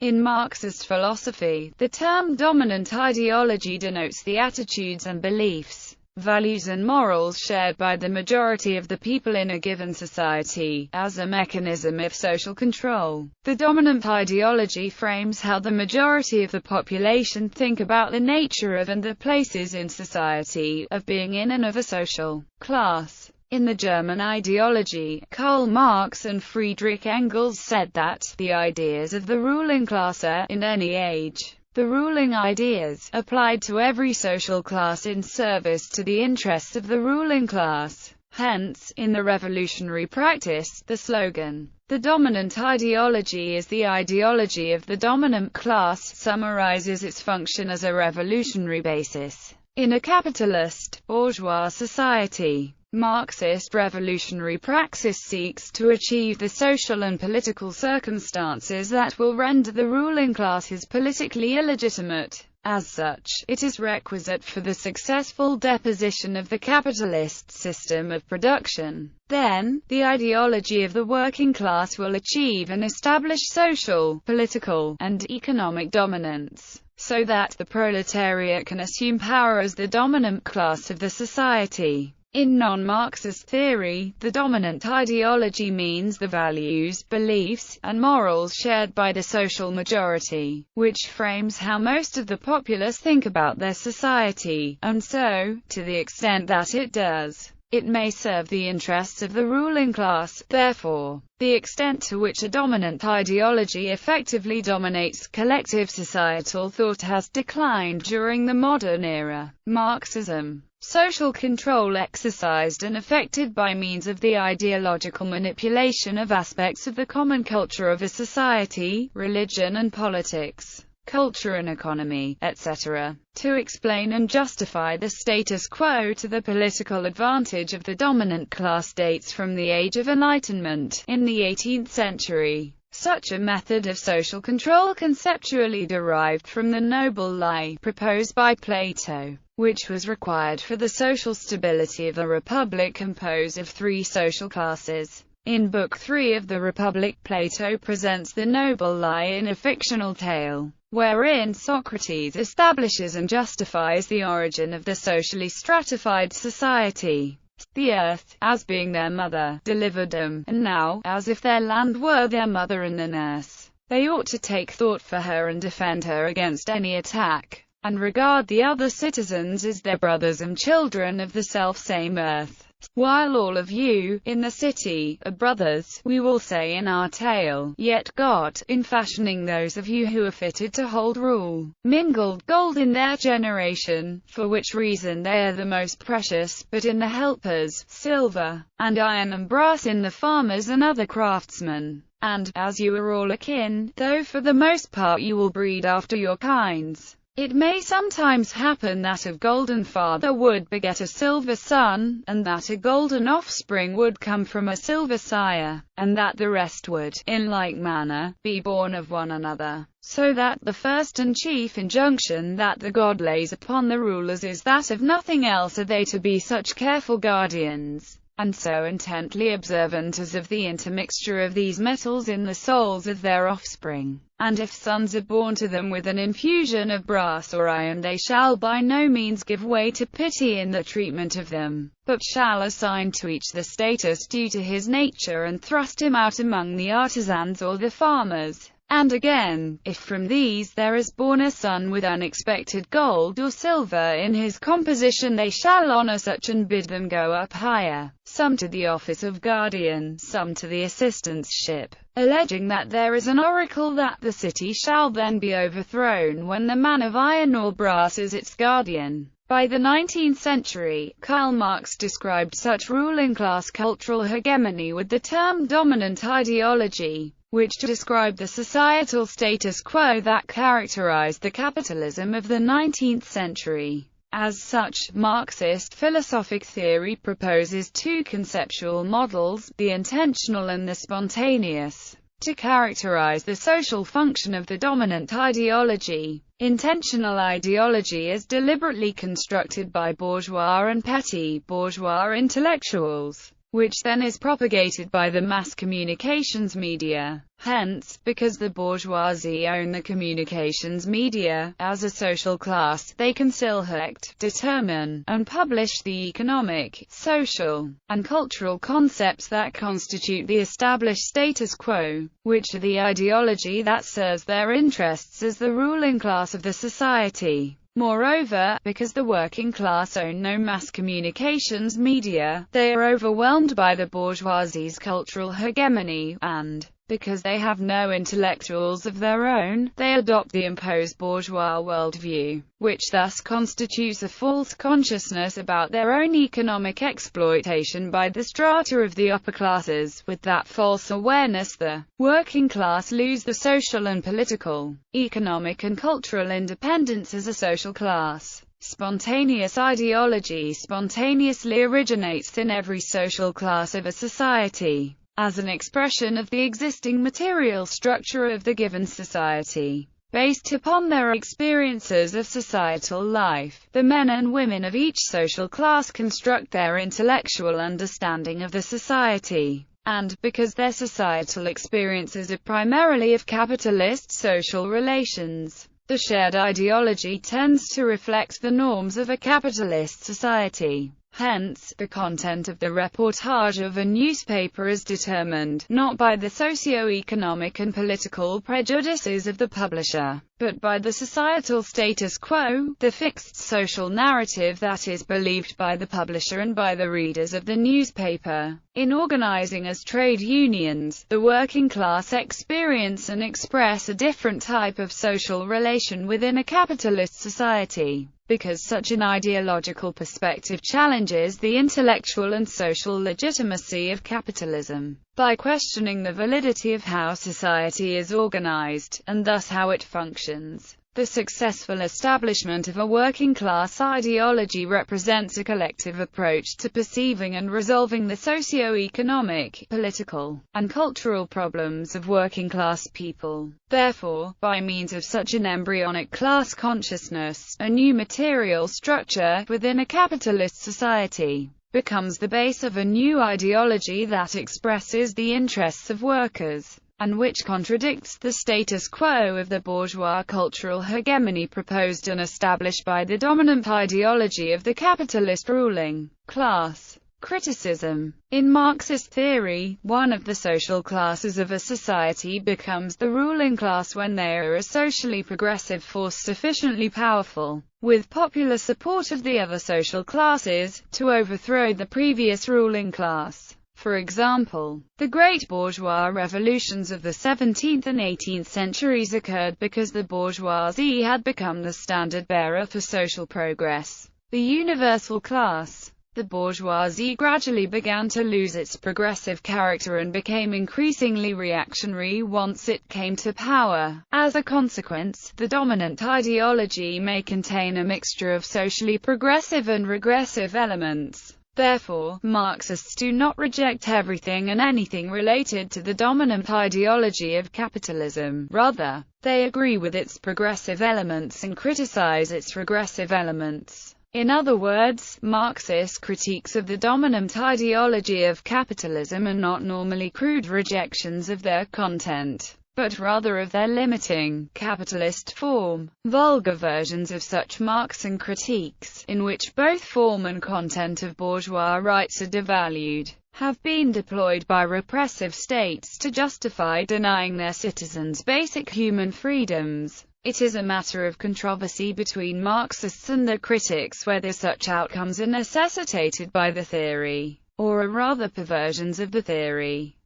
In Marxist philosophy, the term dominant ideology denotes the attitudes and beliefs, values and morals shared by the majority of the people in a given society, as a mechanism of social control. The dominant ideology frames how the majority of the population think about the nature of and the places in society, of being in and of a social class. In the German ideology, Karl Marx and Friedrich Engels said that the ideas of the ruling class are, in any age, the ruling ideas, applied to every social class in service to the interests of the ruling class. Hence, in the revolutionary practice, the slogan, "The dominant ideology is the ideology of the dominant class," summarizes its function as a revolutionary basis. In a capitalist, bourgeois society, Marxist revolutionary praxis seeks to achieve the social and political circumstances that will render the ruling classes politically illegitimate. As such, it is requisite for the successful deposition of the capitalist system of production. Then, the ideology of the working class will achieve and establish social, political, and economic dominance, so that the proletariat can assume power as the dominant class of the society. In non-Marxist theory, the dominant ideology means the values, beliefs, and morals shared by the social majority, which frames how most of the populace think about their society, and so, to the extent that it does, it may serve the interests of the ruling class. Therefore, the extent to which a dominant ideology effectively dominates collective societal thought has declined during the modern era. Marxism. Social control exercised and effected by means of the ideological manipulation of aspects of the common culture of a society, religion and politics, culture and economy, etc., to explain and justify the status quo to the political advantage of the dominant class dates from the Age of Enlightenment, in the 18th century. Such a method of social control conceptually derived from the noble lie proposed by Plato, which was required for the social stability of a republic composed of three social classes. In Book 3 of the Republic, Plato presents the noble lie in a fictional tale, wherein Socrates establishes and justifies the origin of the socially stratified society. The earth, as being their mother, delivered them, and now, as if their land were their mother and the nurse, they ought to take thought for her and defend her against any attack, and regard the other citizens as their brothers and children of the self-same earth. While all of you, in the city, are brothers, we will say in our tale, yet God, in fashioning those of you who are fitted to hold rule, mingled gold in their generation, for which reason they are the most precious, but in the helpers, silver, and iron and brass in the farmers and other craftsmen. And, as you are all akin, though for the most part you will breed after your kinds, it may sometimes happen that a golden father would beget a silver son, and that a golden offspring would come from a silver sire, and that the rest would, in like manner, be born of one another. So that the first and chief injunction that the God lays upon the rulers is that of nothing else are they to be such careful guardians, and so intently observant as of the intermixture of these metals in the souls of their offspring. And if sons are born to them with an infusion of brass or iron, they shall by no means give way to pity in the treatment of them, but shall assign to each the status due to his nature and thrust him out among the artisans or the farmers. And again, if from these there is born a son with unexpected gold or silver in his composition, they shall honor such and bid them go up higher, some to the office of guardian, some to the assistantship, alleging that there is an oracle that the city shall then be overthrown when the man of iron or brass is its guardian. By the 19th century, Karl Marx described such ruling class cultural hegemony with the term dominant ideology, which described the societal status quo that characterized the capitalism of the 19th century. As such, Marxist philosophic theory proposes two conceptual models, the intentional and the spontaneous, to characterize the social function of the dominant ideology. Intentional ideology is deliberately constructed by bourgeois and petty bourgeois intellectuals, which then is propagated by the mass communications media. Hence, because the bourgeoisie own the communications media, as a social class, they can select, determine, and publish the economic, social, and cultural concepts that constitute the established status quo, which are the ideology that serves their interests as the ruling class of the society. Moreover, because the working class own no mass communications media, they are overwhelmed by the bourgeoisie's cultural hegemony, and because they have no intellectuals of their own, they adopt the imposed bourgeois worldview, which thus constitutes a false consciousness about their own economic exploitation by the strata of the upper classes. With that false awareness, the working class lose the social and political, economic and cultural independence as a social class. Spontaneous ideology spontaneously originates in every social class of a society, as an expression of the existing material structure of the given society. Based upon their experiences of societal life, the men and women of each social class construct their intellectual understanding of the society. And, because their societal experiences are primarily of capitalist social relations, the shared ideology tends to reflect the norms of a capitalist society. Hence, the content of the reportage of a newspaper is determined, not by the socio-economic and political prejudices of the publisher, but by the societal status quo, the fixed social narrative that is believed by the publisher and by the readers of the newspaper. In organizing as trade unions, the working class experience and express a different type of social relation within a capitalist society, because such an ideological perspective challenges the intellectual and social legitimacy of capitalism, by questioning the validity of how society is organized, and thus how it functions. The successful establishment of a working-class ideology represents a collective approach to perceiving and resolving the socio-economic, political, and cultural problems of working-class people. Therefore, by means of such an embryonic class consciousness, a new material structure, within a capitalist society, becomes the base of a new ideology that expresses the interests of workers, and which contradicts the status quo of the bourgeois cultural hegemony proposed and established by the dominant ideology of the capitalist ruling class. Criticism. In Marxist theory, one of the social classes of a society becomes the ruling class when they are a socially progressive force sufficiently powerful, with popular support of the other social classes, to overthrow the previous ruling class. For example, the great bourgeois revolutions of the 17th and 18th centuries occurred because the bourgeoisie had become the standard-bearer for social progress, the universal class. The bourgeoisie gradually began to lose its progressive character and became increasingly reactionary once it came to power. As a consequence, the dominant ideology may contain a mixture of socially progressive and regressive elements. Therefore, Marxists do not reject everything and anything related to the dominant ideology of capitalism. Rather, they agree with its progressive elements and criticize its regressive elements. In other words, Marxist critiques of the dominant ideology of capitalism are not normally crude rejections of their content, but rather of their limiting, capitalist form. Vulgar versions of such Marxian critiques, in which both form and content of bourgeois rights are devalued, have been deployed by repressive states to justify denying their citizens basic human freedoms. It is a matter of controversy between Marxists and their critics whether such outcomes are necessitated by the theory, or are rather perversions of the theory.